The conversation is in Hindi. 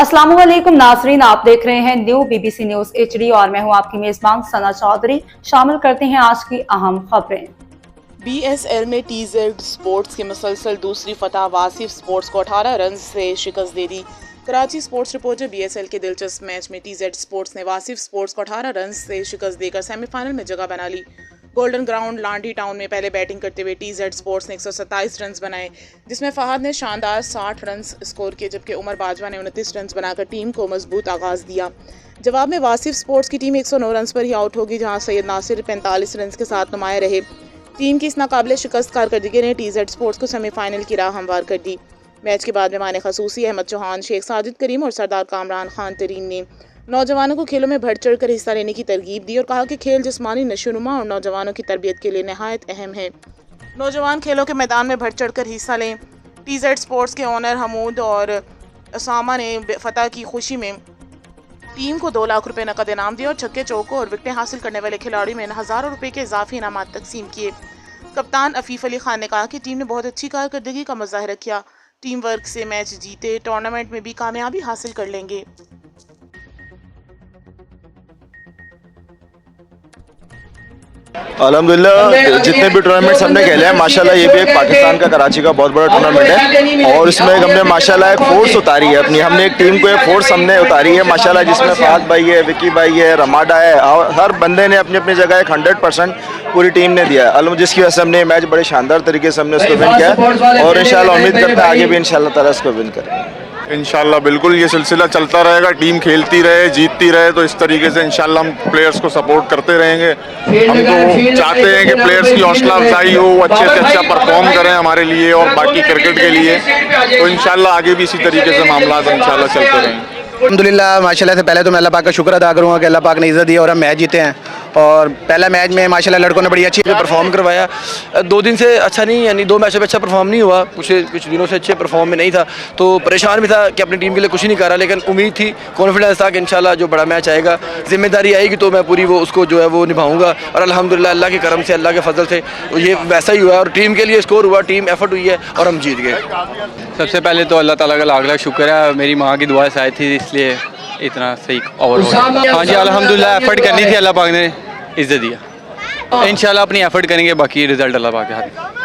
अस्सलामुअलैकुम नाजरीन, आप देख रहे हैं न्यू बीबीसी न्यूज HD और मैं हूं आपकी मेजबान सना चौधरी। शामिल करते हैं आज की अहम खबरें। BSL में TZ स्पोर्ट्स की मुसलसल दूसरी फतह। वासिफ स्पोर्ट्स को 18 रन से शिकस्त दे दी। कराची स्पोर्ट्स रिपोर्टर BSL के दिलचस्प मैच में TZ स्पोर्ट्स ने वासिफ स्पोर्ट्स को 18 रन से शिकस्त देकर सेमीफाइनल में जगह बना ली। गोल्डन ग्राउंड लांडी टाउन में पहले बैटिंग करते हुए TZ स्पोर्ट्स ने 127 रन बनाए, जिसमें फहद ने शानदार 60 रन स्कोर किए, जबकि उमर बाजवा ने 29 रन बनाकर टीम को मजबूत आगाज दिया। जवाब में वासिफ स्पोर्ट्स की टीम 109 रन पर ही आउट होगी, जहां सैयद नासिर 45 रन के साथ नुमाया रहे। टीम की इस नाकाबिले शिकस्त कारकर्दगी ने TZ स्पोर्ट्स को सेमीफाइनल की राह हमवार कर दी। मैच के बाद मेहमान खसूसी अहमद चौहान, शेख साजिद करीम और सरदार कामरान खान तरीन ने नौजवानों को खेलों में बढ़ चढ़ कर हिस्सा लेने की तरगीब दी और कहा कि खेल जिस्मानी नशोनुमा और नौजवानों की तरबियत के लिए नहायत अहम है। नौजवान खेलों के मैदान में बढ़ चढ़ कर हिस्सा लें। TZ स्पोर्ट्स के ओनर हमूद और असामा ने फतह की खुशी में टीम को 2 लाख रुपए नकद इनाम दिए और छक्के चौकों और विकेटें हासिल करने वाले खिलाड़ियों में हज़ारों रुपए के इजाफी इनाम तकसीम किए। कप्तान अफीफ अली खान ने कहा कि टीम ने बहुत अच्छी कारकर्दगी का मुजाहरा किया। टीम वर्क से मैच जीते, टूर्नामेंट में भी कामयाबी हासिल कर लेंगे। अल्हम्दुलिल्लाह जितने भी टूर्नामेंट्स हमने खेले हैं माशाल्लाह ये भी एक पाकिस्तान का कराची का बहुत बड़ा टूर्नामेंट है और इसमें हमने माशाल्लाह एक फोर्स उतारी है अपनी। हमने एक टीम को एक फोर्स हमने उतारी है माशाल्लाह, जिसमें फहद भाई है, विकी भाई है, रमाडा है और हर बंदे ने अपनी अपनी जगह एक 100% पूरी टीम ने दिया है, जिसकी वजह से हमने ये मैच बड़े शानदार तरीके से हमने उसको विन किया और इंशाल्लाह उम्मीद करते हैं आगे भी इंशाल्लाह ताला इसको विन करें। इंशाल्लाह बिल्कुल ये सिलसिला चलता रहेगा, टीम खेलती रहे, जीतती रहे, तो इस तरीके से इंशाल्लाह हम प्लेयर्स को सपोर्ट करते रहेंगे। हम तो चाहते हैं कि प्लेयर्स की हौसला अफजाई हो, अच्छे से अच्छा परफॉर्म करें हमारे लिए और बाकी क्रिकेट के लिए, तो इंशाल्लाह आगे भी इसी तरीके से मामला इंशाल्लाह चलते रहेंगे। अल्हम्दुलिल्लाह माशाल्लाह से पहले तो मैं अल्लाह पाक का शुक्र अदा करूँगा कि अल्लाह पाक ने इज़्ज़त दी और हम मैच जीते हैं। और पहला मैच में माशाल्लाह लड़कों ने बड़ी अच्छी परफॉर्म करवाया। 2 दिन से अच्छा नहीं, यानी 2 मैचों में अच्छा परफॉर्म नहीं हुआ, कुछ दिनों से अच्छे परफॉर्म में नहीं था, तो परेशान भी था कि अपनी टीम के लिए कुछ ही नहीं कर रहा, लेकिन उम्मीद थी, कॉन्फिडेंस था कि इंशाल्लाह जो बड़ा मैच आएगा, जिम्मेदारी आएगी तो मैं पूरी वो उसको जो है वो निभाऊंगा और अल्हम्दुलिल्लाह अल्लाह के करम से, अल्लाह के फजल से ये वैसा ही हुआ और टीम के लिए स्कोर हुआ, टीम एफर्ट हुई है और हम जीत गए। सबसे पहले तो अल्लाह ताला का लाख लाख शुक्र है, मेरी माँ की दुआ से आई थी इसलिए इतना सही ओवर हो गया। हाँ जी अल्हम्दुलिल्लाह एफर्ट करनी थी, अल्लाह पाक ने इज्जत दिया। इंशाल्लाह अपनी एफर्ट करेंगे, बाकी रिजल्ट अल्लाह पाक के हाथ में।